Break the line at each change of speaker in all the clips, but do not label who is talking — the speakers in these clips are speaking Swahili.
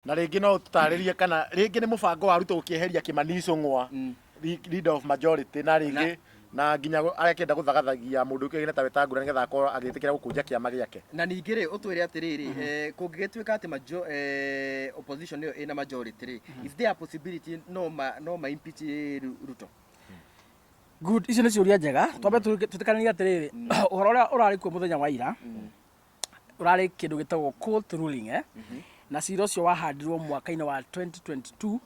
Na rĩngĩ no tũtarĩrie kana rĩngĩ nĩ mũbango wa Ruto ũkĩeheria Kimani Ichung'wa leader of majority na rĩngĩ na nginya agakĩenda gũthagathagia mũndũ ũkĩgĩne ta Wetangula nĩgetha akorwo agĩtĩkĩra gũkũnja kĩama gĩake.
Na ningĩ rĩ ũtwĩre atĩrĩrĩ kũngĩgĩtuĩka atĩ opposition ĩyo ĩna majority rĩ, is there a possibility no ma impeach Ruto?
Good, icio nĩ ciũria njega. Twambe tũtikanĩrie atĩrĩrĩ ũhoro ũrĩa ũrarĩ kuo mũthenya wa ira ũrarĩ kĩndũ gĩtagwo court ruling na cira ũcio wahandirwo mwaka-inĩ wa 2022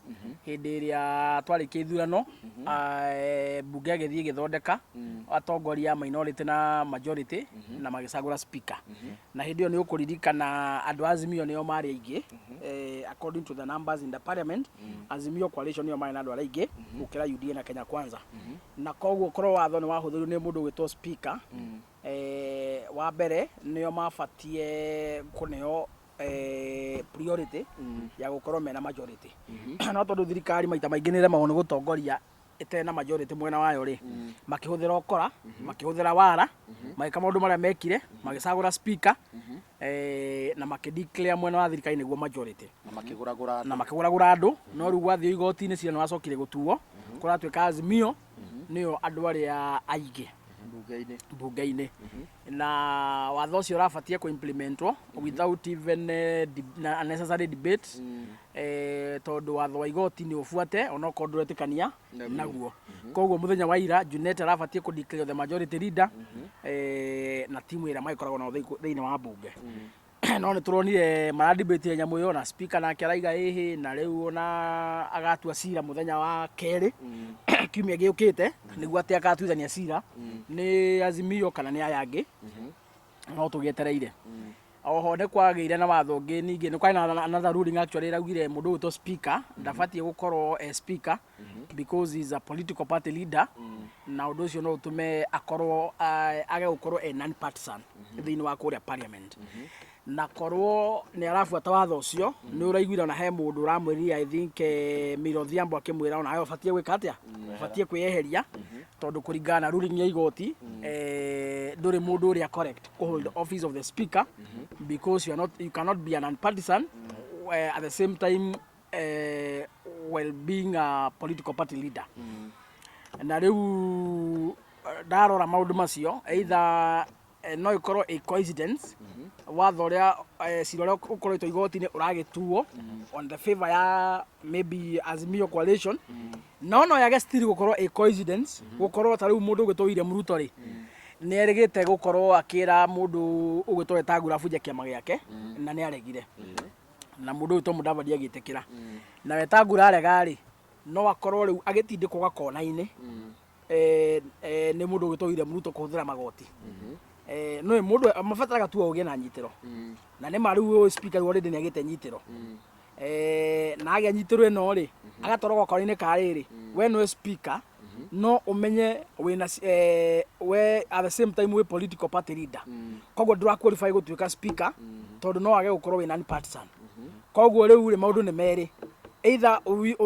hĩndĩ ĩrĩa twarĩkia ithurano mbunge agĩthiĩ gĩthondeka atongoria minority na majority na magĩcagũra speaker na hĩndĩ ĩyo nĩ ũkũririkana andũ Azimio nĩo marĩ aingĩ according to the numbers in the parliament. Azimio coalition nĩo marĩ na andũ arĩa aingĩ gũkĩra UDA na Kenya Kwanza, na koguo korwo watho nĩ wahũthĩrwo nĩ mũndũ ũgwĩtwo speaker wa mbere nĩo mabatie kũneo priority ya gũkorwo mena majority. No tondũ thirikari maita maingĩ nĩ remagwo nĩ gũtongoria ĩtarĩ na majority mwena wayo rĩ, makĩhũthĩra ũkora, makĩhũthĩra wara, magĩka maũndũ marĩa mekire, magĩcagũra speaker na makĩdeclare mwena wa thirikari nĩguo majority na makĩgũragũra andũ. No rĩu gwathiĩ igoti-inĩ cira nĩ wacokire gũtuo kũratuĩka Azimio nĩo andũ arĩa aingĩ mbunge-inĩ na watho ũcio ũrabatie kũ-implementwo without even unnecessary debate tondũ watho wa igoti nĩ ũbuate onokorwo ndũretĩkania naguo. Koguo mũthenya wa ira Junet arabatie kũ-declare the majority leader na timu ĩrĩa magĩkoragwo nao thĩinĩ wa mbunge. No nĩ tũronire maradebate nyamũ ĩyo na speaker nake araiga ĩhĩ, na rĩu ona agatua cira mũthenya wa kerĩ kiumia gĩũkĩte nĩguo atĩ agatuithania cira nĩ Azimio kana nĩ aya angĩ, no tũgĩetereire. Oho nĩ kwagĩire na watho ũngĩ ningĩ nĩ kwarĩ na another ruling actually ĩraugire mũndũ ũgwĩtwo speaker ndabatie gũkorwo speaker because he is a political party leader, na ũndũ ũcio no ũtũme akorwo age gũkorwo non partisan thĩinĩ wa kũrĩa parliament. Na korwo nĩ arabuata watho ũcio nĩ ũraiguira na he mũndũ ũramwĩrire I think Miro Odhiambo akĩmwĩra ona hayo ũbatie gwĩka atĩa, ũbatie kwĩyeheria tondũ kũringana na ruling ya igoti ndũrĩ mũndũ ũrĩa correct to hold the office of the speaker because you cannot be an non-partisan at the same time while being a political party leader. Na rĩu ndarora maũndũ macio either no ikorwo a coincidence watho ũrĩa cira ũrĩa ũkoretwo igoti-inĩ ũragĩtuo on the favor ya maybe Azimio coalition, no yage still gũkorwo a coincidence gũkorwo ta rĩu mũndũ ũgwĩtwo William Ruto rĩ nĩ erĩgĩte gũkorwo akĩra mũndũ ũgwĩtwo Wetangula abunje kĩama gĩake na nĩ aregire na mũndũ ũgwĩtwo Mudavadi agĩtĩkĩra na Wetangula arega rĩ no akorwo rĩu agĩtindĩkwo gakona-inĩ nĩ mũndũ ũgwĩtwo William Ruto kũhũthĩra magoti. No mũndũ mabataraga tu ũgĩe na nyitĩro na nĩ marĩu speaker already nĩ agĩte nyitĩro na agĩa nyitĩro ĩno rĩ agatwarwo gakona-inĩ karĩrĩ we no speaker no ũmenye wĩna we at the same time we political party leader, koguo ndũraqualify gũtuĩka speaker tondũ no age gũkorwo wĩ non-partisan. Koguo rĩu rĩ maũndũ nĩ merĩ, either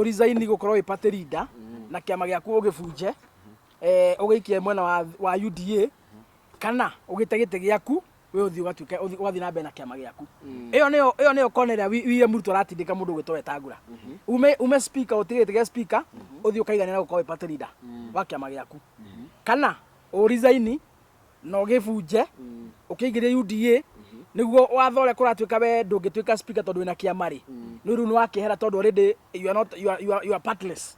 resign gũkorwo wĩ party leader na kĩama gĩaku ũgĩbunje ũgĩikie mwena wa UDA, kana ũgĩte gĩtĩ gĩaku we ũthiĩ na mbere na kĩama gĩaku. Ĩyo nĩyo kona ĩrĩa William Ruto aratindĩka mũndũ ũgwĩtwo Wetangula. Ume speaker ũtige gĩtĩ gĩa speaker ũthiĩ ũkaiganĩra gũkorwo wĩ party leader wa kĩama gĩaku, kana resign na ũgĩbunje ũkĩingĩrie UDA nĩguo watho ũrĩa kũratuĩka we ndũngĩtuĩka speaker tondũ wĩna kĩama rĩ rĩu nĩ wakĩehera tondũ already you are partless,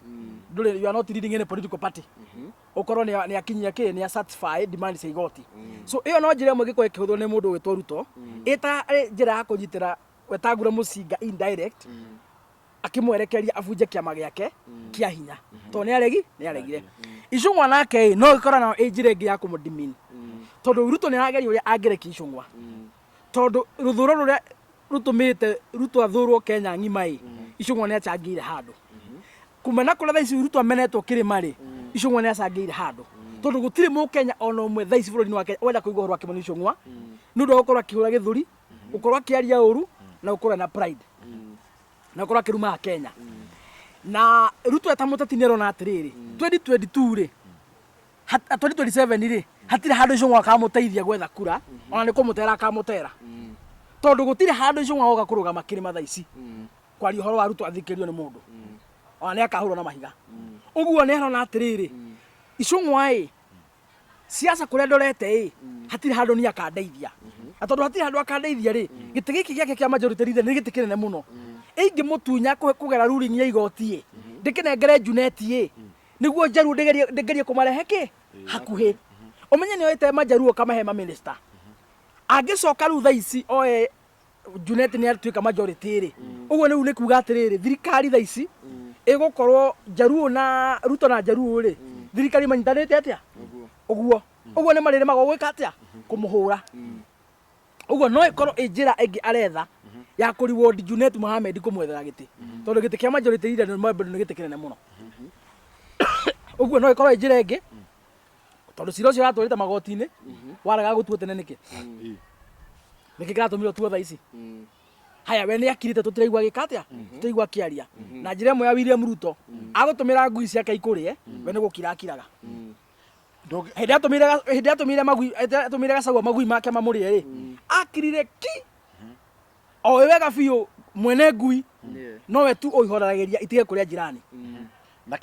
you are not leading any political party. Ukorwo nĩ akinyia kĩ nĩ satisfy demand cia igoti. So ĩyo no njĩra ĩmwe ĩgĩkorwo ĩkĩhũthwo nĩ mũndũ ũgwĩtwo Ruto ĩta njĩra ya kũnyitĩra Wetangula mũcinga indirect akĩmwerekeria abunje kĩama gĩake kĩa hinya tondũ nĩ aregire. Ichung'wa nake no ĩkorwo na njĩra ĩngĩ ya kũmũdemean tondũ Ruto nĩ arageria ũrĩa angĩrekia Ichung'wa tondũ rũthũro rũrĩa rũtũmĩte Ruto athũrwo Kenya ng'ima Ichung'wa nĩ acangĩire handũ kumena kũrĩa thaa ici Ruto amenetwo kĩrĩma rĩ Ichung'wa nĩ acangĩire handũ tondũ gũtirĩ Mũkenya ona ũmwe thaa ici bũrũri-inĩ wa Kenya wenda kũigua ũhoro wa Kimani Ichung'wa nĩ ũndũ wa gũkorwo akĩhũra gĩthũri, gũkorwo akĩaria ũru na gũkorwo na pride na gũkorwo akĩrumaga Kenya. Na Ruto eta mũteti nĩ arona atĩrĩrĩ 2022 rĩ 2027 rĩ hatirĩ handũ Ichung'wa akamũteithia gwetha kura ona nĩ kũmũtera akamũtera tondũ gũtirĩ handũ Ichung'wa oga kũrũgama kĩrĩma thaa ici kwaria horo wa Ruto athikirio ni mundu ona ni akahurwo na mahiga uguo ni arona atiriri icung'wa siasa kuria ndorete hatiri handu ni akandeithia atondu hatiri handu akandeithia giti giki giake kia majority leader ni giti kinene muno ingi mutunya kugera ruling ya igoti ndikinengere Junet niguo Njaruo ndigerie kumarehe ki hakuhi umenye ni oite Majaruo kama hema minister agicoka ru thaa ici oe Junet ni atuika majority uguo ni kuga atiriri thirikari thaa ici igukorwo Njaruo na Ruto na Njaruo thirikari manyitanite atia uguo ni marire magwika atia kumuhura uguo no ikorwo injira ingi aretha ya kuri ward Junet Mohamed kumwethera giti tondu giti kia majority leader ni giti kinene muno uguo no ikorwo injira ingi tondu ciro cio atwarite magoti-ini waraga gutuo tene niki giratumire tuo thaa ici haya we ni akirite tutiraigua gikatia tutiraigua kiaria na njira imwe ya William Ruto agutumira ngui ciake ikurie we ni gukirakiraga hindi atumire gacagua magui make mamurie akirire ki o wega biu mwene ngui no we tu uihorerageria itige kuria jirani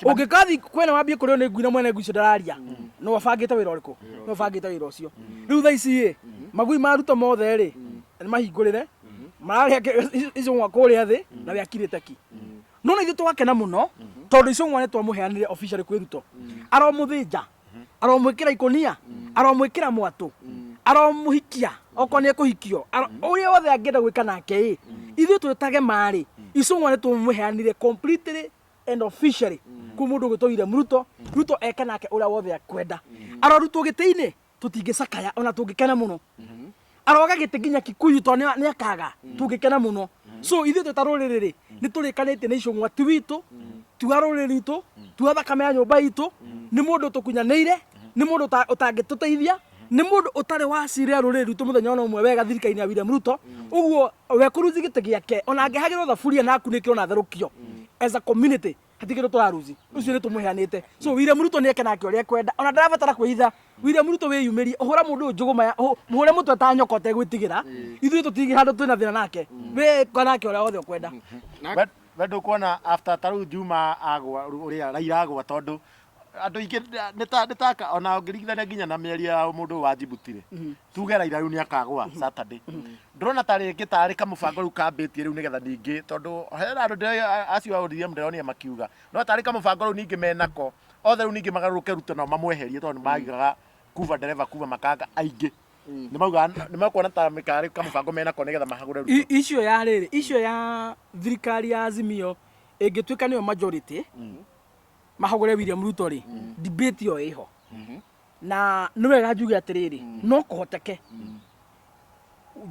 ungikathi kwena wambie kurio ni ngui na mwene ngui cio ndararia no abangite wira uriku no abangite wira ucio riu thaa ici magui ma Ruto mothe ni mahingurire mararia icung'wa kuria thi na we akirite ki no na ithu twakena muno tondu icung'wa ni twamuheanire officially kwi Ruto aromuthinja aromwikira ikonia aromwikira mwatu aromuhikia oko ni kuhikio uria wothe angenda gwika nake ithu tutage mari icung'wa ni tumuheanire completely and officially ku mundu gutwire Ruto eka nake uria wothe akwenda arorutwo giti-ini tutingicakaya ona tungikena muno aroga giti nginya Kikuyu to ni akaga tungikena muno so ithu tutaruriri ni turikanite ni icung'wa ti witu tuaruriri itu tuathakame ya nyumba itu ni mundu tukunyanire ni mundu utangituteithia ni mundu utari waciria ruriri ruto muthenya ona umwe wega thirikaini ya William Ruto uguo we kuruzi giti giake ona angihagirwo thaburia na akunikirwo na therukio as a community hatigirwo turaruzi ucio ni tumuheanite so William Ruto ni ekenake uria kwenda ona ndarabatara kwitha William Ruto wiyumirie uhura mundu njuguma muhure mutwe ta nyokote gwitigira ithu tutigi handu twina thina nake we kanake uria wothe kwenda
we ndukuona after taru Juma agwa uria Raila agwa tondu andu ingi nitaka ona ngirigithania nginya na mieri ya mundu wa Djibouti tuge Raila ni akagwa Saturday ndrona tari ingi tari kamubango riu kambitie riu nigetha ningi tondu hena andu acio auririe mnderonia makiuga no tari kamubango riu ningi menako othe riu ningi magaruruke Ruto na mamweherie tondu magigaga kuva dereva kuva makanga aingi ni makuona ta mikari kamubango menako nigetha mahagure Ruto
icio ya thirikari ya Azimio ingituika niyo majority mahagure William Ruto debate yo iho na niwega njuge atiriri no kuhoteke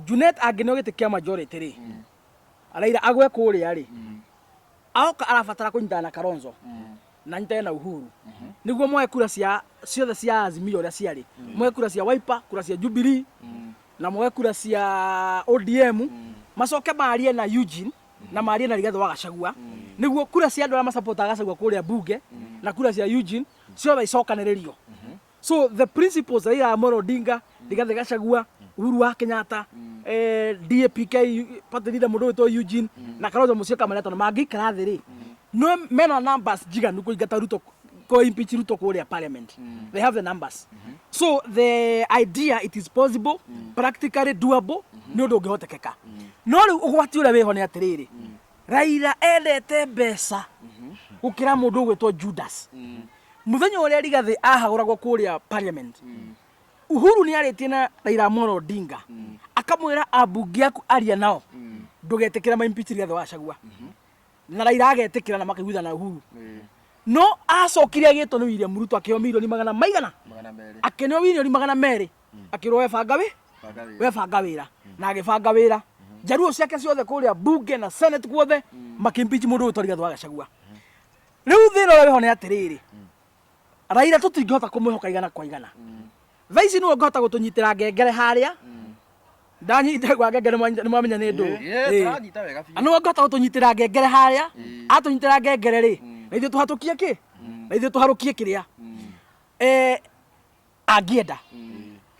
Junet angino giti kia majority Raila agwe kuria aoka arabatara kunyitana na Kalonzo na nyitana na Uhuru niguo mwe kura ciothe cia Azimio ria ciari mwe kura cia Wiper kura cia Jubilee na mwe kura cia ODM macoke marie na Eugene na marie na Rigathi wa Gachagua niguo kura cia andu aria masupporta Gachagua kuria bunge na kura cia Eugene ciothe icokaniririo so the principles Raila Amolo Odinga Rigathi Gachagua Uhuru wa Kenyatta DAPK party leader mundu witwa Eugene na Kalonzo Musyoka mareto na mangikara thiri no mena numbers jiganu kuingata Ruto ko impeach Ruto kuria parliament they have the numbers so the idea it is possible practically doable ni undu ungihotekeka no riu ugwati uria wiho ni atiriri Raila endete mbeca gukira mundu gwitwo Judas muthenya uria Rigathi ahaguragwo kuria parliament Uhuru ni aritie na Raila Amolo Odinga akamwira abunge aku aria nao ndugetikira impeach Rigathi wa Gachagua na Raila agetikira na makiguitha na Uhuru no acokire agitwo ni William Ruto akiheo milioni magana akeneo milioni 200 akirwo webanga wira na agibanga wira Njaruo ciake ciothe kuria bunge na senate guothe makimpeach mundu witwa Rigathi wa Gachagua riu thina uria wiho ni atiriri Raila tutingihota kumwihoka igana kwa igana thaici niwe ngihota gutunyitira ngengere haria ndanyite gwa ngengere ni mwamenya ni ndu
turanyita wega biu
niwe ngihota gutunyitira ngengere haria atunyitira ngengere ri na ithu tuhatukie ki na ithu tuharukie kiria angienda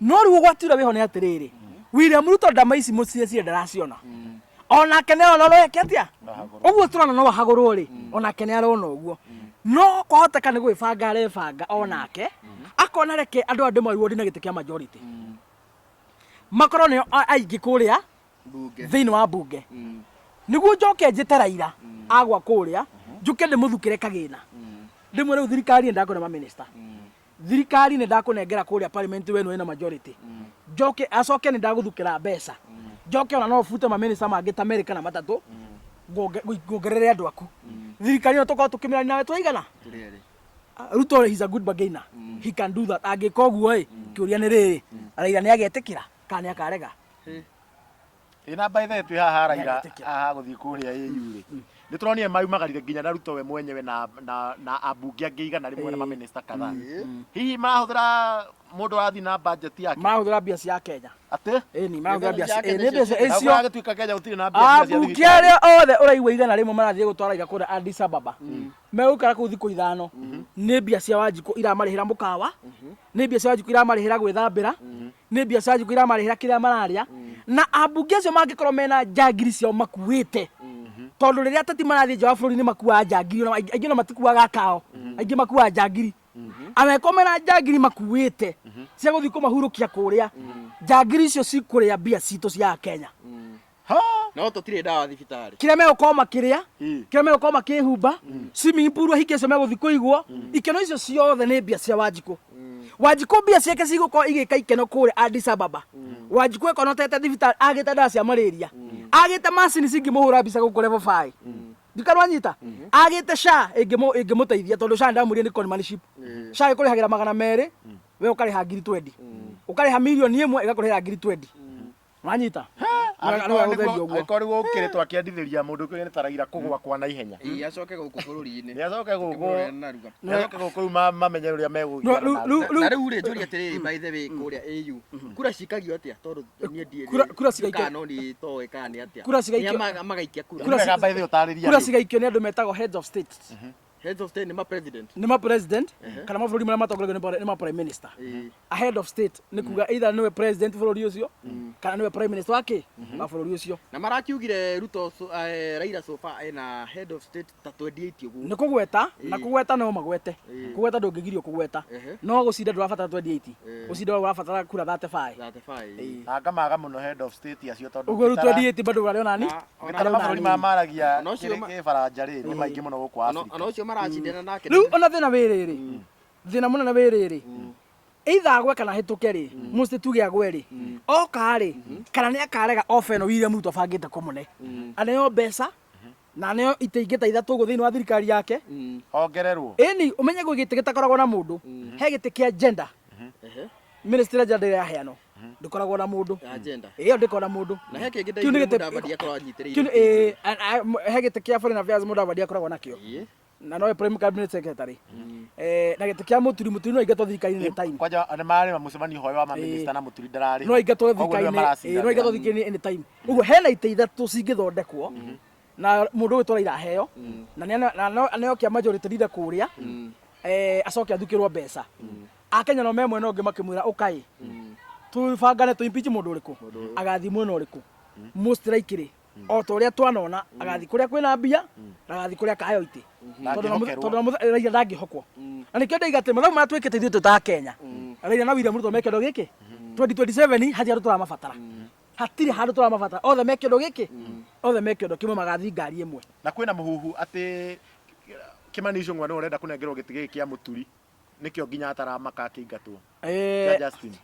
no riu gwatira wiho ni atiriri William Ruto ndamaici mucie cie ndaraciona ona kene ona no eketia uguo turana no hagurwo ri ona kene arona uguo no kwahoteka ni gwibanga rebanga onake akona reke andu ande maiwo ndina gite kia majority makoro ni aingi kuria thini wa bunge niguo njoke njite Raila agwa kuria njuke ndimuthukire kagina ndimwe riu thirikari ndakona minister thirikari ni ndakunengera kuria parliament wenu ina majority njoke acoke ni ndaguthukira mbeca njoke ona no bute ma minister mangi ta America na matatu ngongerere andu aku thirikari no tukao tukimira nawe twaigana Ruto is a good bargainer he can do that agikoguo kiuria ni riri Raila ni agetikira kana akarega
ina by the way haha Raila guthii kuria AU ni turonire maumagarire nginya na Ruto we mwenyewe na abunge angiigana rimwe na minister kadhaa hihi mahuthira mundu athi na budget yake
mahuthira mbia cia Kenya
ate
ni mahuthira mbia cia ni mbia icio
agituika Kenya gutiri na mbia cia
abunge aria othe uraigua igana rimwe marathie gutwara iga kuria Addis Ababa megukara ku thiku ithano ni mbia cia Wanjiku iramarihira mukawa ni mbia cia Wanjiku iramarihira gwithambira ni mbia cia Wanjiku iramarihira kiria mararia na abunge acio mangikorwo mena njagiri ciao makuite tondu riria atati marathie nja wa bururi ni makuwa njagiri aingi no matikuaga kao aingi makuwa njagiri amekomera njagiri makuite cia guthii kumahurukia kuria njagiri icio cikuria mbia citu cia Kenya
no tutire dawa thibitari
kiria megukoma makiria kiria megukoma makihumba swimming pool hiki icio meguthii kuigwo ikeno icio ciothe ni mbia cia Wanjiku Wanjiku mbia ciake cigukorwo igika ikeno kuria Addis Ababa Wanjiku ekonotete thibitari agite ndawa cia malaria agite macini cingimuhura mbica guku level 5 ndikarwa nyita agite SHA ingimuteithia tondu SHA ndamurie ni conmanship SHA ikurihagira 200 we ukariha 20 ukariha milioni 1 igakurihira 20 wanyita
akorwo ukiritwo akiandithiria mundu kwene taragira kugwa kwa na ihenya
acoke guku bururi-ini
ni acoke guku mamenye uria megugia
na riu ri njuri atiriri by the way kuria AU kura cikagio atia tondu nie ndie
kura cigaikio
no ni toe kana atia
kura cigaikio
magaikia kura
by the way utariria
kura cigaikio ni andu metagwo heads of state
heads of state ni ma president
kana mabũrũri marĩa matongoragio nĩ ma prime minister a head of state nĩ kuga either nĩwe president bũrũri ũcio kana nĩwe prime minister wake wa bũrũri ũcio
na marakiugire Ruto Raila sofa ena head of state ta 28 ũguo
nĩ kũgweta na kũgweta no magwete kũgweta ndũngĩgirio kũgweta no gũcinda ndũrabatara 28 gũcinda ũrabatara kura 35
anga maga muno head of state acio tondu
ũguo 28 bado ũrarĩona ni
kana mabũrũri maragia Faranja rĩ nĩ maingĩ mũno gũkũ Afrika
ona ũcio maracindana nake
riu ona thina wĩrĩrĩ thina mũnene wĩrĩrĩ either agwe kana hĩtũke rĩ musti tuge agwe rĩ oka rĩ kana nĩ akarega ofa ĩno William Ruto bangĩte kũmũne aneo mbeca na aneo iteingĩta ithatũ gũ thĩinĩ wa thirikari yake
ongererwo
ĩni ũmenye gwĩ gĩtĩ gĩtakoragwo na mũndũ he gĩtĩ kĩa gender ministry ya gender yaheanwo ndĩkoragwo na mũndũ ĩyo ndĩkoragwo na mũndũ
na he kĩngĩ Mudavadi akorwo anyitĩrĩire
he gĩtĩ kĩa foreign affairs Mudavadi akoragwo nakĩo na no prime cabinet secretary na gĩtĩ kĩa mũturi no ingatwo thirikari-inĩ time
kwanja nĩ marĩ mũcemanio hoyo wa minister na mũturi ndararĩ
no ingatwo thirikari-inĩ no ingatwo thirikari-inĩ any time ũguo hena itĩ ithatũ cingĩthondekwo na mũndũ ũgĩtwara iraheo na nĩo kĩa majority leader kũrĩa acoke athukĩrwo mbeca akenya no me mwena ũngĩ makĩmwĩra ũkaĩ tũbangane tũimpeach mũndũ ũrĩkũ agathi mwena ũrĩkũ most likely o ta ũrĩa twanona agathi kũrĩa kwĩna mbia na agathi kũrĩa kaheo itĩ tondũ Raila ndangĩhokwo na nĩkĩo ndaiga atĩ mathabu marĩa twĩkĩte ithuĩ ta Kenya Raila na William Ruto me kĩndũ gĩkĩ 2027 hatirĩ handũ tũramabatara hatirĩ handũ tũramabatara othe me kĩndũ gĩkĩ othe me kĩndũ kĩmwe magathi ngari ĩmwe
na kwĩna mũhuhu atĩ Kimani Ichung'wa nĩ ũrenda kũnengerwo gĩtĩ gĩkĩ kĩa mũturi nikio nginya ataramaka akĩingatwo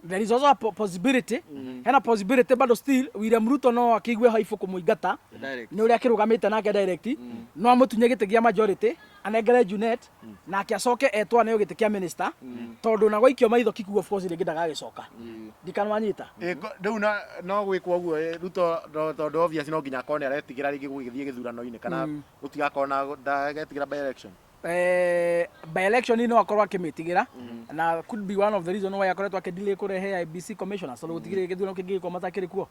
there is also a possibility hena possibility bado still William Ruto no akĩigue haifu kũmũingata nĩ ũrĩa akĩrũgamĩte nake direct no amũtunye gĩtĩ gĩa majority anengere Junet na akĩacoke etwa nĩyo gĩtĩ kĩa minister tondũ na gwaikio maitho Kikuũ of course rĩngĩ ndagagĩcoka ndikanwanyita
rĩu no gwĩkwo ũguo Ruto tondũ obvious no nginya akorwo nĩ aretigĩra rĩngĩ gũgĩthiĩ gĩthurano-inĩ kana gũtigakorwo na ndagetigĩra by election
by election no akorwo akimitigira na could be one of the reason why akoretwo akidelay kurehe IBC commissioner so gutigire githurano kingi ko matakiri kuo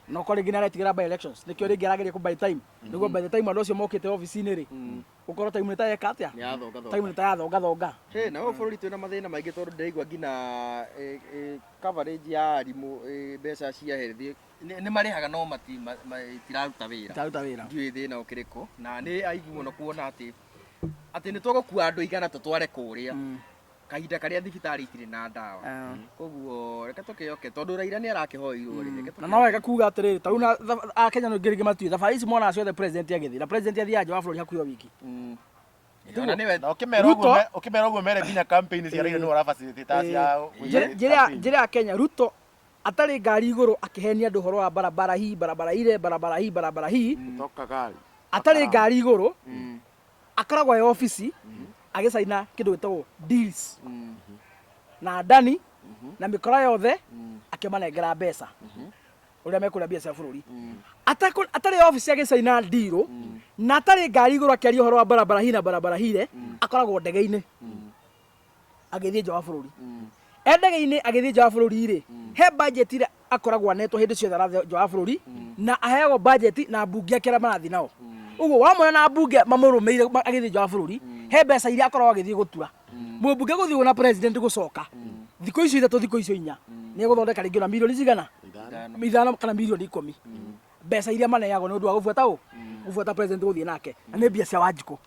no kore ngina retigira by elections nikio ringi arageria ku by time niguo by the time andu acio mokite office-ini ri ukorwo time nita yeka atia time nita yathonga
na wo bururi twina mathina maingi tondu ndiraigua ngina coverage ya arimu mbeca cia health ni marihaga no matiraruta wira ndiui thina ukiriko na ni aigu muno kuona ati ni tugukua andu igana tutware kuria kahinda karia thibitari itire na ndawa koguo reke tukiyoke tondu Raila ni arakihoirwo ri
na no wega kuga atiriri ta una a Kenya no ngirigi matu thabari ici mwana acio the president agithi na president athiaje wa bururi hakuyo wiki
ona niwe ukimera uguo mere nginya campaign cia Raila ni ora facilitate cia
njira Kenya Ruto atari ngari iguru akihenia andu horo wa barabara hii
toka gari
atari ngari iguru akoragwo e office agicaina kindu gitagwo deals na ndani na mikora yothe akimanengera mbeca uria mekuria mbia cia bururi atari office agicaina deal na atari ngari iguru akiaria horo wa barabara hire akoragwo ndege-ini agithie nja wa bururi ndege-ini agithie nja wa bururi ri he budget ire akoragwo anetwo hindi ciothe arathiĩ nja wa bururi na aheagwo budget na mbunge ake aria marathi nao uguo wamwona na mbunge mamurumeire agithie nja wa bururi he mbeca iria akoragwo agithie gutura mumbunge guthio na president gucoka thiko icio ithatu thiko icio inya ni guthondeka ringi na milioni cigana 5 kana milioni 10 mbeca iria maneagwo ni undu wa gubuata president guthie nake na ni mbia cia Wanjiku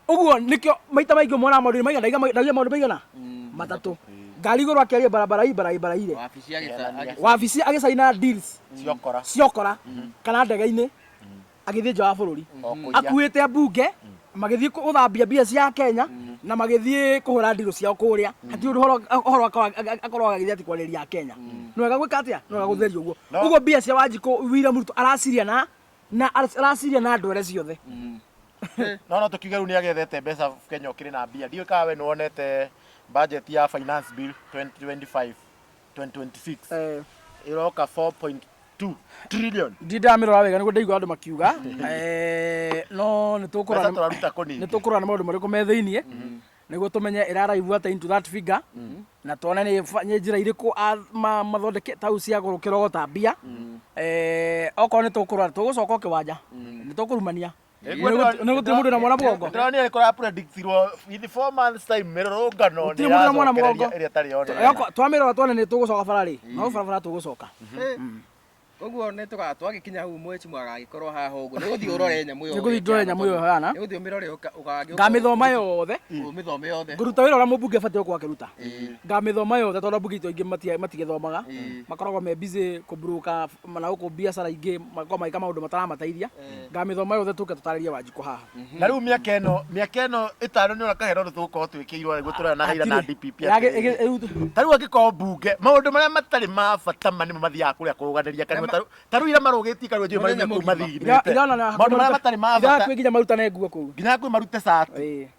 uguo nikio maita maingi mwana maundu maigana matatu ngari iguru akiaria barabara ile wabici agicaina deals ciokora kana ndege-ini agithie nja wa bururi akuite ambunge magithie guthambia mbia cia Kenya na magithie kuhura ndiro ciao kuria hati undu horo akorwo agithie ati kwariria Kenya no wega gwika atia no wega gutheria uguo mbia cia Wanjiku William Ruto araciria na araciria na ndwere ciothe
no tukiuga riu ni agethete mbeca Kenya ukiri na mbia ndio kawe ni wonete budget ya finance bill 2025-2026 iroka 4.2 trillion
ndidamirora wega niguo ndaigua andu makiuga no nitukurana maundu mariku me thiini niguo tumenye iraraivu ata into that figure na tuone ni njira iriku mathondeke tau cia gurukirogota mbia okorwo ni tukurana tugucoka kiwanja ni tukurumania Niguti mundu na mwana mugongo.
Ndani alikora predictirwo in 4 months time mirorongano
ni ya mwana mugongo
iria tari yone.
Twamirora tuone ni tugucoka barari. No barabara tugucoka.
Koguo ni twagikinya hu mweci mwagagikorwo haha uguo. Ni guthii urore nyamu yo.
Ni guthii ndore nyamu yo hana.
Ni guthii umirore ukagio.
Ngamithoma yothe.
Umithome yothe.
Nguruta wira ura mubunge bati kwa kiruta. Ngamithoma yothe tondu mbunge itu ingi matigithomaga. Makoragwo me busy kubruka mana uko biacara ingi makoma ika maundu mataramateithia. Ngamithoma yothe tuke tutariria Wanjiku haha.
Na riu miaka eno itano ni urakahera ndu tuko twikirwo niguo turana na Raila na DPP. Tariu agiko mbunge maundu maria matari ma bata mani mathia kuria kuruganiria kanwa taru ira marugiti karu je mari ku mathigi maundu maria matari ma bata
nginya marutane nguo kuu
nginya kwi marute sat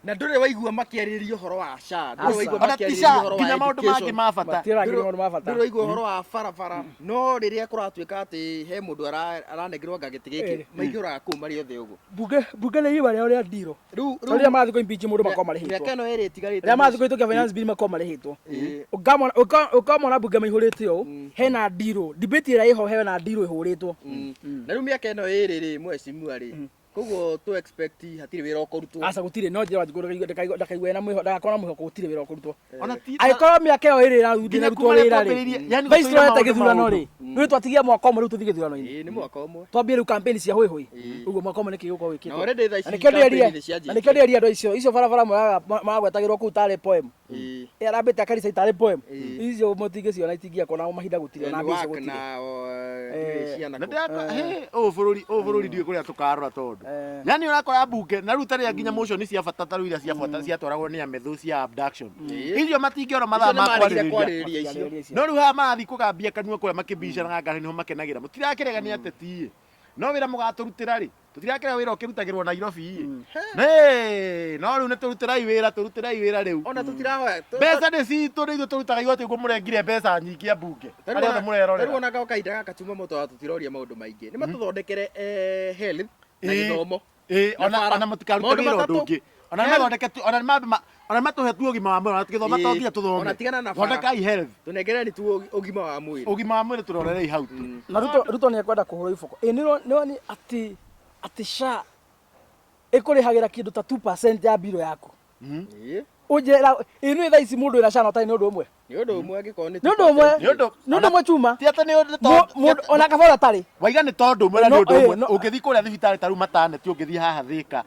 na ndure waigua makiariria horo wa SHA ndure waigua
makiariria horo wa nginya maundu mangi ma bata
ndure waigua horo wa barabara no riria kuratuika ati he mundu aranegirwo ngagiti giki maigura ku mari othe uguo
bunge ni iwa ria ndiro riu mathi ko impeach mundu makoma rehitwo
miaka eno eri tigarite
ria mathi ko itukia finance bill makoma rehitwo ukamona bunge maihurite o hena ndiro debate ira iho he na ndiro ihuritwo
na riu miaka eno eri ri mwecimu ari koguo tu expect hatire wira ukurutwo
asa gutire no njira Wanjiku ndakaigwe na mwiho ndakona mwiho gutire wira ukurutwo aikorwo miaka io iri na rutwo wira ri vice royete githurano ri riu twatigia mwaka umwe riu tuthie githurano-ini
ni mwaka umwe
twambie riu campaign cia hui uguo mwaka umwe niki guko wikitwo
na already thaici
nikio nderia andu icio barabara magwetagirwo kuu tare poem arambite akarisa itare poem icio mutingi ciona itingia kona mahinda gutire na mbica gutire
na ndaka he bururi ndiwe kuria tukarora tondu yani urakora bunge na riu tari nginya motion cia bata taru iria cia bata cia twaragwo ni amethu cia abduction icio matingiora mathaa ma kwariria icio no riu ha mathi kugambia kanua kuria makibisha na ngari niho makenagira mutirakiregania ateti no wira mugaturutira ri tutirakira wira ukirutagirwo Nairobi no riu turutirai wira riu
ona tutirahoya
mbeca ni citu ni ithu turutaga igoti guo murengire mbeca nyingi ambunge aria murerorera
riu ona kahinda gaka tuma moto tutiraoria maundu maingi ni matuthondekere health na githomo
ona mutikaruta wira undu ungi ona matuhe tu ũgima wa mwĩrĩ ona tũgĩthoma to nginya tũthome
ona tigana na
thondekai health
tunengereni tu ũgima wa mwĩrĩ
tũrorerei hau tu
na Ruto nĩ ekwenda kũhũrwo iboko nĩwoni atĩ SHA ĩkũrĩhagĩra kĩndũ ta 2% ya biro yaku ũnjĩra nĩ thaa ici mũndũ wĩna SHA na ũtarĩ nĩ ũndũ ũmwe
nĩ ũndũ ũmwe angĩkorwo
nĩ ũndũ ũmwe chuma
ti atĩ nĩ ũndũ
ona kabora tarĩ
waiga nĩ tondũ ũmwe na nĩ ũndũ ũmwe ũngĩthiĩ kũrĩa thibitarĩ ta rĩu mataneti ũngĩthiĩ haha Thĩka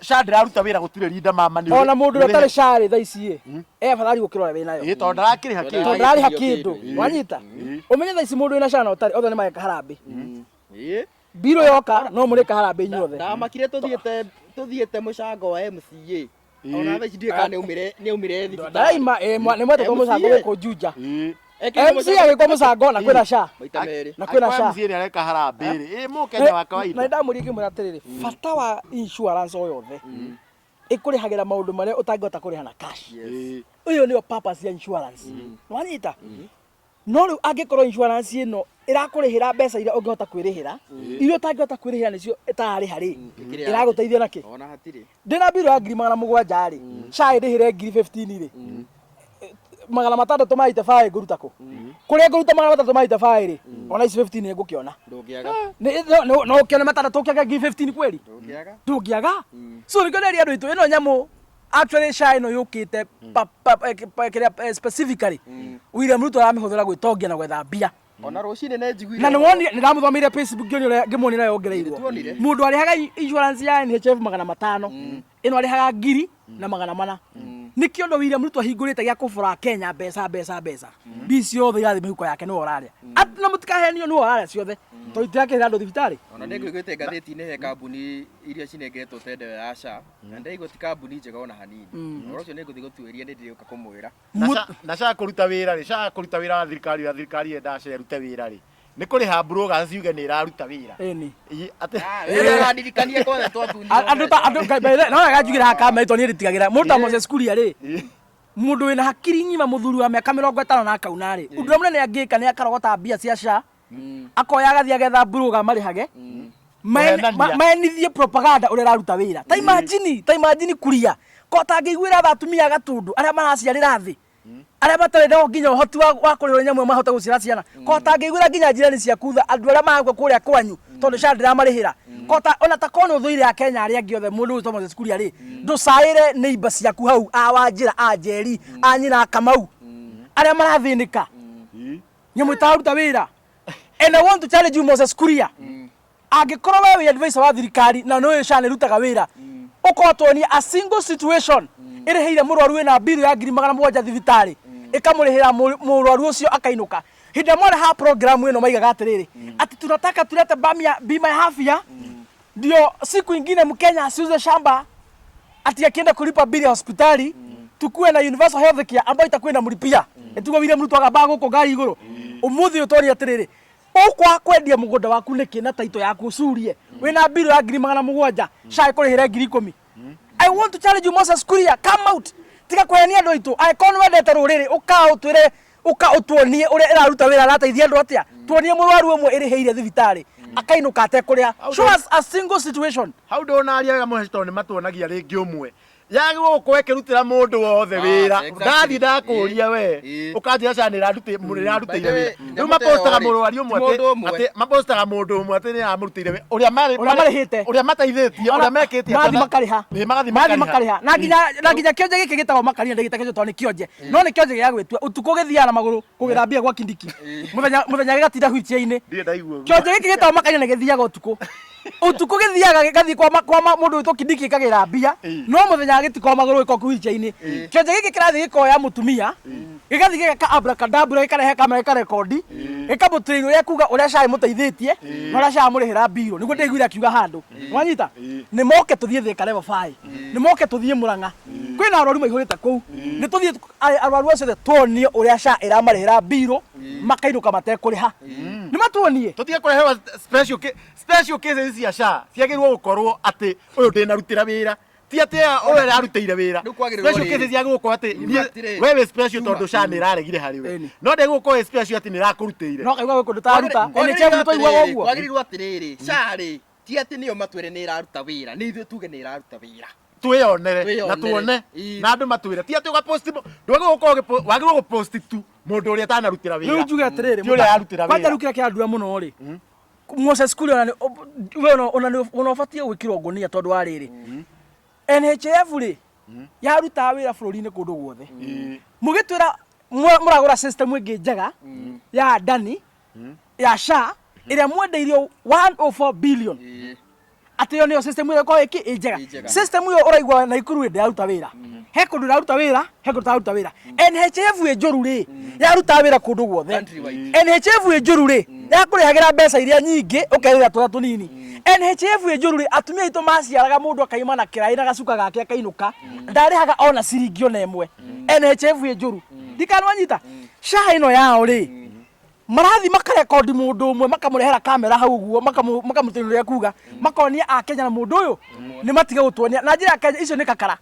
SHA ndĩraruta wĩra gũtirĩ rinda mama nĩ
ona mũndũ ũrĩa ũtarĩ SHA rĩ thaa ici afadhali gũkĩrora wĩnayo
tondũ
ndararĩha kĩndũ wanyita ũmenye thaa ici mũndũ wĩna SHA na ũtarĩ othe nĩ mageka harambĩ biro yoka no mũrĩka harambĩ inyuothe
ndamakire tuthiĩte mũcango wa MCA ona thaa ici ndiũĩ kana nĩ aumire thibitarĩ
daima nĩ mwetwo mũcango gũkũ Juja MC agĩkwo mũcango na kwĩna SHA
maita merĩ
na kwĩna SHA
MC nĩ areka harambĩ rĩ mũkenya wa kawaida
na ndamũria ngĩmwĩra atĩrĩrĩ bata wa insurance o yothe ĩkũrĩhagĩra maũndũ marĩa ũtangĩhota kũrĩha na cash ũyũ nĩyo purpose ya insurance wanyita no rĩu angĩkorwo insurance ĩno ĩrakũrĩhĩra mbeca iria ũngĩhota kwĩrĩhĩra iria ũtangĩhota kwĩrĩhĩra nĩcio ĩtararĩha rĩ ĩragũteithia nakĩ
ona hatirĩ
ndĩna biro ya 700 rĩ SHA ĩrĩhĩre 15 rĩ 600 maita baĩ ngũruta kũ kũrĩa ngũruta 300 maita baĩ rĩ ona ici 15 nĩ ngũkĩona
ndũngĩaga
no ũkĩone 300 ũkĩaga 15 kweli ndũngĩaga so nĩ kĩoneria andũ aitũ ĩno nyamũ actually SHA ĩno yũkĩte specifically William Ruto aramĩhũthĩra gwĩtongia na gwetha mbia
ona rũcinĩ nĩ njiguire
na nĩwoni nĩndamũthomeire Facebook ngĩmuonera yongereirwo mũndũ arĩhaga insurance ya NHF 500 ĩno arĩhaga 1,400 nĩkĩo ũndũ William Ruto ahingũrĩte gĩa kũbũra Kenya mbeca mbi ciothe irathi mĩhuko yake nĩwe ũrarĩa na mũtikahenio nĩwe ũrarĩa ciothe tondũ itirake andũ thibitarĩ
ona nĩngũigũĩte ngathĩti-inĩ he kambuni iria cinengeretwo tende ya SHA na ndaigua ti kambuni njega ona hanini ũhoro ũcio nĩngũthiĩ gũtuĩria nĩndĩrĩũka kũmwĩra
na SHA kũruta wĩra rĩ SHA kũruta wĩra wa thirikari yendaga SHA ĩrute wĩra rĩ nĩ kũrĩha brokers yuge nĩ ĩraruta wĩra
ndirikanie kwothe twatunio
andũ no aganjugĩra hakama ĩtwo niĩ nditigagĩra mũndũ ta Moses Kuria rĩ mũndũ wĩna hakiri ng'ima mũthuri wa mĩaka 50 na akauna rĩ ũndũ ũmwe nĩ angĩka nĩ akarogota mbia cia SHA akoya agathia getha broker marĩhage menithie propaganda ũrĩa araruta wĩra ta imagine Kuria ko tangĩiguĩra tha atumia gatundu arĩa maraciarĩra thĩ arĩa matarĩ na nginya ũhoti wa kũrĩra nyamũ mahote gũciara ciana ko tangĩiguĩra nginya njirani ciaku tha andũ arĩa magakua kũrĩa kwanyu tondũ SHA ndĩramarĩhĩra ona ta kono thũire ya Kenya arĩa angĩ othe mũndũ ũtwo Moses Kuria rĩ ndũcaĩre neighbor ciaku hau a Wanjĩra a Njeri a nyina Kamau arĩa marathĩnĩka nyamũ ĩtararuta wĩra and I want to challenge you Moses Kuria angĩkorwo wewe wĩ advisor wa thirikari na nĩwe SHA nĩrutaga wĩra ũkotwonia a single situation ĩrĩhĩire mũrwaru wĩna biro ya 700 thibitarĩ ĩkamũrĩhĩra mũrwaru ũcio akainũka hĩndĩ ĩmwe ha program ĩno maigaga atĩrĩrĩ ati tunataka tulete bima ya afya ndio siku ingine Mkenya asiuze shamba ati akienda kulipa bili ya hospitali tukue na universal health care ambayo itakuwa inamlipia etugo William Ruto agamba gũkũ ngari igũrũ ũmũthĩ ũtoria atĩrĩrĩ ũkwa kwendia mũgũnda waku nĩkĩ na taito yaku ũcurie wĩna biro ya 700 SHA ĩkũrĩhĩre 10,000 I want to challenge you Moses Kuria come out tiga kũhenia andũ aitũ angĩkorwo wendete rũrĩrĩ ũkaũtwĩre ũtuonie ũrĩa ĩraruta wĩra arateithia andũ atĩa tuonie mũrwaru ũmwe ĩrĩhĩire thibitarĩ akainũka atekũrĩa show us a single situation
hau ndũnaria wega mũheci tondũ nĩ matuonagia rĩngĩ ũmwe yagĩrĩirwo gũkorwo ĩkĩrutĩra mũndũ wothe wĩra ndathi ndakũria we ũkanjĩra SHA nĩrarutĩire wĩra rĩu mapostaga mũrwari ũmwe atĩ mapostaga mũndũ ũmwe atĩ nĩaramũrutĩire wĩra ũrĩa marĩhĩte ũrĩa mateithĩtie ũrĩa mekĩtie
mathi makarĩha na nginya kĩonje gĩkĩ gĩtagwo makarĩa ndagĩtakĩcio tondũ nĩ kĩonje no nĩ kĩonje gĩa gwĩtua ũtukũ gĩthiaga na magũrũ kũgĩra mbia gwa Kindiki mũthenya gĩgatinda huitia-inĩ kĩonje gĩkĩ gĩtagwo makarĩa nĩ gĩthiaga ũtukũ gĩthiaga gĩgathiĩ kwa mũndũ wĩtwo Kindiki ĩkagĩra mbia no mũthenya gĩtiko magũrũ gĩko huitia-inĩ kĩonje gĩkĩ kĩrathiĩ gĩkoya mũtumia gĩgathiĩ gĩgaka abracadabra gĩkarehe kamera gĩkarekondi gĩkamũtĩrĩrio ũrĩa kuga ũrĩa SHA ĩmũteithĩtie na ũrĩa SHA amũrĩhĩra mbiro nĩguo ndaiguire akiuga handũ wanyita nĩ moke tũthiĩ Thĩka level 5 nĩ moke tũthiĩ Mũrang'a kwĩna arwaru maihũrĩte kũu nĩ tũthiĩ arwaru acio tuonio ũrĩa SHA ĩramarĩhĩra mbiro makainũka matekũrĩha nĩ matuonie
tũtige kũreherwo special cases cia SHA ciagĩrĩirwo gũkorwo atĩ ũyũ ndĩnarutĩra wĩra ti atĩ ũyũ ararutĩire wĩra special cases ciagĩrĩirwo gũkorwo atĩ wewe special tondũ SHA nĩĩraregire harĩ we no ndĩgũkorwo special atĩ nĩĩrakũrutĩire
no kaigua gũkũ ndũtaruta NHF nĩtwaiguaga ũguo
wagĩrĩirwo atĩrĩrĩ SHA rĩ ti atĩ nĩyo matwĩre nĩĩraruta wĩra nĩ ithuĩ tuge nĩĩraruta wĩra
twionere na tuone na andu matwire ti ati ugapost ndwagä gå wagä gå post tu mundu uria tanarutira wira
riu njuge atiriri
ti uria arutira wira
kwanja rukira kia ndura muno ri Moses Kuria ona ubatie gwikirwo ngunia tondu wa riri NHF ri yaruta wira bururi-ini kundu guothe mugitwira muragura system ingi njega ya ndani ya SHA iria mwendeirio 104 billion ati yo niyo system iyo ko iki njega system iyo uraigwa na ikuru ndi yaruta wira he kundu yaruta wira he kundu yaruta wira NHF njuru ri yaruta wira kundu guothe NHF njuru ri yakurihagira mbeca iria nyingi ukerira twa tunini NHF njuru ri atumia itu maciaraga mundu akaima na kirai na gacuka gake akainuka ndarihaga ona ciringi ona imwe NHF njuru ndikanwa nyita SHA ino yao ri marathi makarekondi mundu umwe makamurehera kamera hau guo makamutiniria kuga makonia a Kenya na mundu uyu ni matige gutuonia na njira Kenya icio ni kakara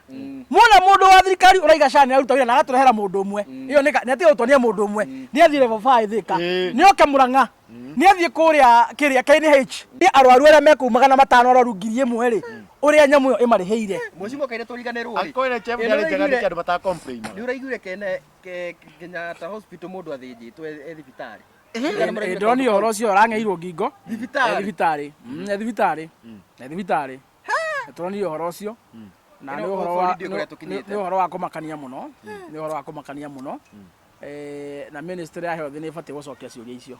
mona mundu wa thirikari uraiga SHA ni aruta wira na agaturehera mundu umwe iyo ni atige gutuonia mundu umwe ni athi level 5 thika ni oke Murang'a ni athi kuria kiria KNH ni arwaru aria mekumaga na 5 arwaru 1000 ri uria nyamu iyo imariheire
mucimo kaire turiganirwo ri
akoine chef ni ari njega ni kindu bata complain
ni uraigure Kenyatta hospital mundu athinjitwe thibitari
ndoni horo cio rangeirwo ngingo
thibitari
thibitari turoni horo cio na ni horo wa kumakania muno ni horo wa kumakania muno na ministry ya health ni ibatie gucokia ciuria icio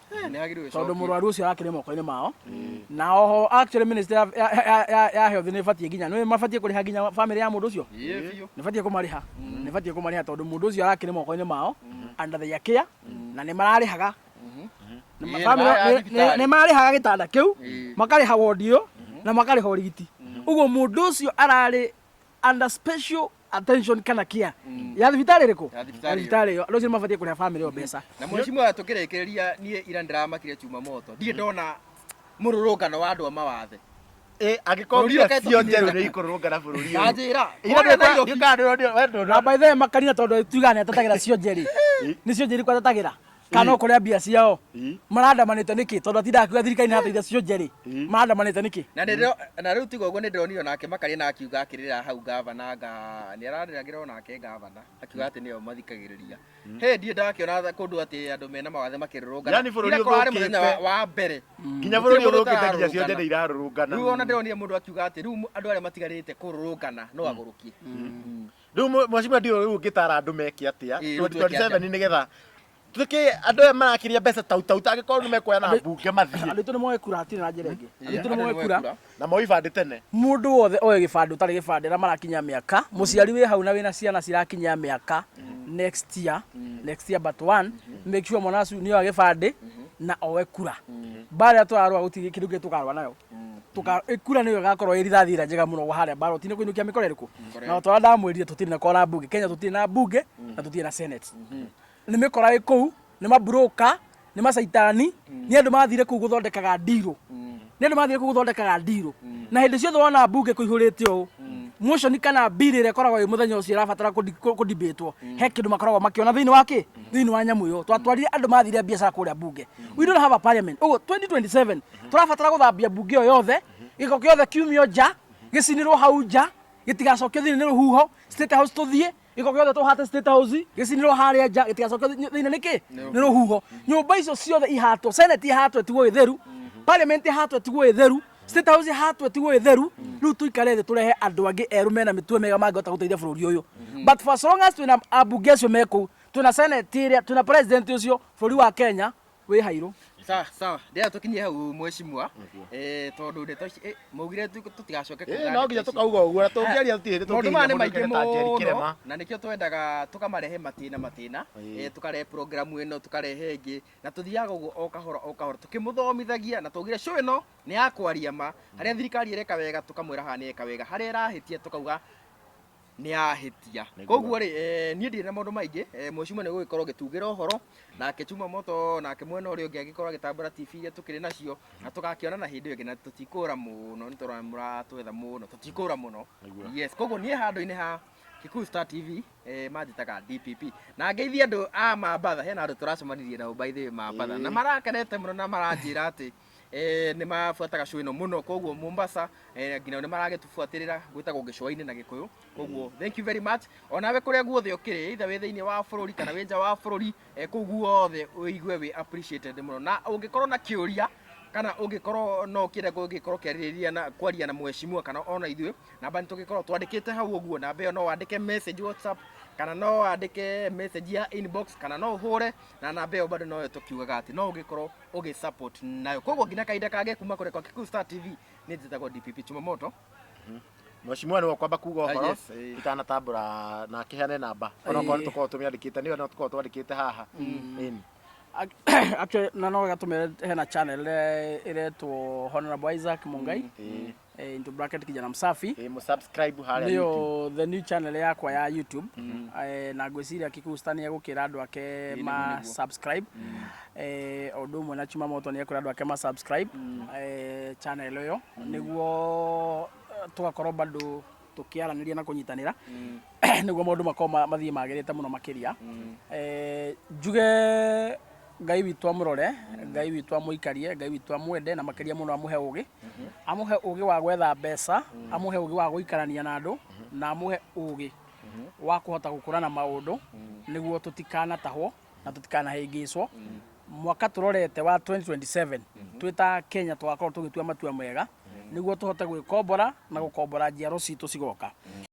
tondu murwaru ucio arakire moko-ini mao na oho actually ministry ya health ni ibatie nginya ni mabatie kuriha nginya family ya mundu ucio ni batie kumariha tondu mundu ucio arakire moko-ini mao under the care na ni mararihaga ni marihaga gitanda kiu makariha ward iyo na makariha urigiti uguo mundu ucio arari under special attention kana care ya thibitari riku thibitari yo ro mabatie kuriha family yo mbeca
na mheshimiwa tukirekereria nie ira ndiramakire chuma moto ndie ndona mururungano wa andu amawathe
agikorwo cio njeru ni ikurungana bururi
yo njira
na by the way makanina tondu tugane atatagira cio njeri ni cio njeri kwa atatagira kana ukuria mbia ciao marandamanite niki tondu atinda kuga thirikari na teithia cio njeri marandamanite niki
na riu tigo uguo ni ndonire nake makaria na akiuga akirira hau gavana ni arariragira nake gavana akiuga ati niyo mathikagiriria he ndie ndakiona kundu ati andu mena mawathe makirurungana
yani bururi uthukite
wa mbere
nginya bururi uthukite nginya cio njeri irarurungana
riu ona ndonire mundu akiuga ati riu andu aria matigarite kururungana no agurukie
riu mwashimwa ndio riu ngitara andu meki atia 2027 ni getha tuke andu marakiria mbeca tau tagikorwo ni mekuoya na bunge mathie
andu tu ni moe kura atire na njira ingi andu tu ni moe kura
na moi bande tene
mundu wothe oe gibande utari gibande na marakinya miaka muciari wi hau na wina ciana cirakinya miaka next year but one make sure mwana acu ni oe gibande na oe kura bare atwarwa gutigi kindu kingi tukarwa nayo kura niyo gakorwo irithathira njega muno haria baro tine kuinukia mikoro iriku na twara ndamwirire tutire na kora bunge Kenya tutire na bunge na tutire na senate ni mikora iku ni mabroka ni macaitani ni andu mathire ku guthondekaga ndiro na hindi ciothe wona bunge kuihurite o motion kana bill ire koragwo i muthenya ucio irabatara kudibatwo he kindu makoragwo makiona thiini wa nyamu yo twatwarire andu mathire biacara kuria bunge we don't have a parliament ugo 2027 turabatara guthambia bunge yo yothe giko kiothe kiumio nja gicinirwo hau nja gitigacokio thiini ni ruhuho state house tuthie iko kiothe tuhate state house gicinirwo haria nja gitigacokio thiini niki ni ruhuho nyumba icio ciothe ihatwo senate ihatwo tigwo itheru parliament ihatwo tigwo itheru state house ihatwo tigwo itheru riu tuikare thi turehe andu angi eru mena mitwe mega mangihota guteithia bururi uyu but for as long as twina abunge acio meku twina senate iria twina president ucio bururi wa Kenya wi hairu
sawa ndia tukinyie hau mweshimwa tondu ndeto maugire tutigacoke
kuga no nginya tukauga uguo na tungiaria tutire
tukinyia mundu na nikio twendaga tukamarehe matina tukarehe program ino tukarehe ingi na tuthiaga uguo o kahora tukimuthomithagia na tugire show ino ni ya kwaria ma haria thirikari ireka wega tukamwira ha ni eka wega haria irahitia tukauga ni ahitia koguo ri nie ndire na maundu maingi mweshimwa ni gugikorwo gitungira uhoro na Chuma Moto na mwena uri ungi agikorwo agitambura TV iria tukiri nacio na tugakiona na hindi ingi na tutikura muno nituramura twetha muno tutikura muno yes koguo nie handu-ini ha Kikuyu Star TV majitaga DPP na ngeithia andu a Mambatha hena andu turacemanirie nao by the way Mambatha na marakenete muno na maranjira ati nĩ mabuataga show ĩno mũno, koguo Mombasa nginya nĩ maragĩtũbuatĩrĩra gwĩtagwo Gĩcũa-inĩ na Gĩkũyũ. Koguo thank you very much. Onawe kũrĩa guothe ũkĩrĩ, either wĩ thĩinĩ wa bũrũri kana wĩ nja wa bũrũri, kũu guothe ũigue wĩ appreciated mũno. Na ũngĩkorwo na kĩũria kana ũngĩkorwo no ũkĩenda gũgĩkorwo kĩarĩrĩria na kwaria na mheshimiwa kana ona ithuĩ, namba nĩ tũgĩkorwo twandĩkĩte hau ũguo. Namba ĩyo no wandĩke message WhatsApp kana no wandĩke message ya inbox kana no ũhũre, na namba ĩyo bado no tũkiugaga atĩ no ũgĩkorwo ũgĩ-support nayo. Koguo nginya kahinda kangĩ kuma kũrĩ kwa Kikuyu Star TV, nĩ njĩtagwo DPP Chumamoto.
Mheshimiwa nĩ wakwamba kuga ũhoro itanatambũra na kĩheane namba onakorwo nĩ tũkorwo tũmĩandĩkĩte, nĩyo no tũkorwo twandĩkĩte haha.
Actually, na no gatumire hena channel iretwo Honorable Isaac Mungai into bracket kijana msafi
subscribe harĩa YouTube,
the new channel yakwa ya YouTube. Na ngwĩciria Kikuyu Star nĩ egũkĩra andũ ake ma subscribe, ũndũ ũmwe na Chumamoto nĩ ekũra andũ ake ma subscribe channel ĩyo, nĩguo tũgakorwo bado tukiaranĩria na kũnyitanĩra nĩguo maũndũ makorwo mathiĩ magĩrĩte mũno makĩria. Njuge Ngai witũ amũrore, Ngai witũ amũikarie, Ngai witũ amwende, na makĩria mũno amũhe ũgĩ, amũhe ũgĩ wa gwetha mbeca, amũhe ũgĩ wa gũikarania na andũ, na amũhe ũgĩ wa kũhota gũkũrana maũndũ nĩguo tũtikanatahwo na tũtikanahĩngĩcwo. Mwaka tũrorete wa 2027 twĩta Kenya tũgakorwo tũgĩtua matua mega nĩguo tũhote gwĩkombora na gũkombora njiaro citũ cigoka.